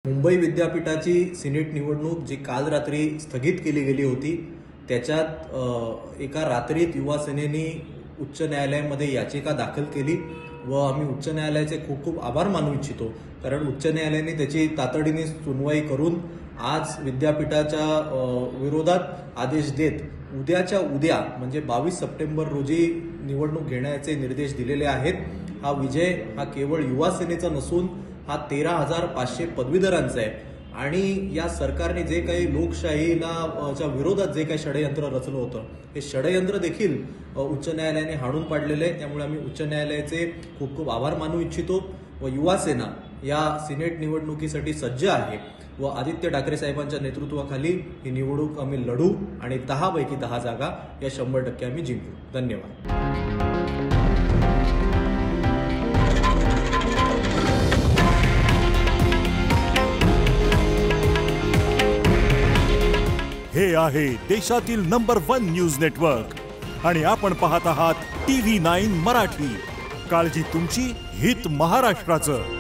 मुंबई विद्यापीठाची सिनेट निवडणूक जी काल रात्री स्थगित केली गेली होती त्याच्यात एका रात्रीत युवा सेनेने उच्च न्यायालयामध्ये याचिका दाखल केली व आम्ही उच्च न्यायालयाचे खूप खूप आभार मानू इच्छितो, कारण उच्च न्यायालयाने त्याची तातडीने सुनवाई करून आज विद्यापीठाच्या विरोधात आदेश देत उद्याच्या उद्या म्हणजे 22 सप्टेंबर रोजी निवडणूक घेण्याचे निर्देश दिलेले आहेत। हा विजय हा केवळ युवा सेनेचा नसून हा 13,500 पदवीधरांचा आहे आणि या सरकारने जे काही लोकशाहीला च्या विरोधात जे काही षडयंत्र रचलं होतं हे षडयंत्र देखील उच्च न्यायालयाने हाणून पाडलेले आहे। त्यामुळे आम्ही उच्च न्यायालयाचे खूप खूप आभार मानू इच्छितो व युवा सेना या सिनेट निवडणुकीसाठी सज्ज आहे व आदित्य ठाकरे साहेबांच्या नेतृत्वाखाली ही निवडणूक आम्ही लढू आणि 10 पैकी 10 जागा या 100% आम्ही जिंकू। धन्यवाद। हे आहे देशातील नंबर 1 न्यूज नेटवर्क आणि आपण पाहत आहात TV9 मराठी। काळजी तुमची, हित महाराष्ट्राचं।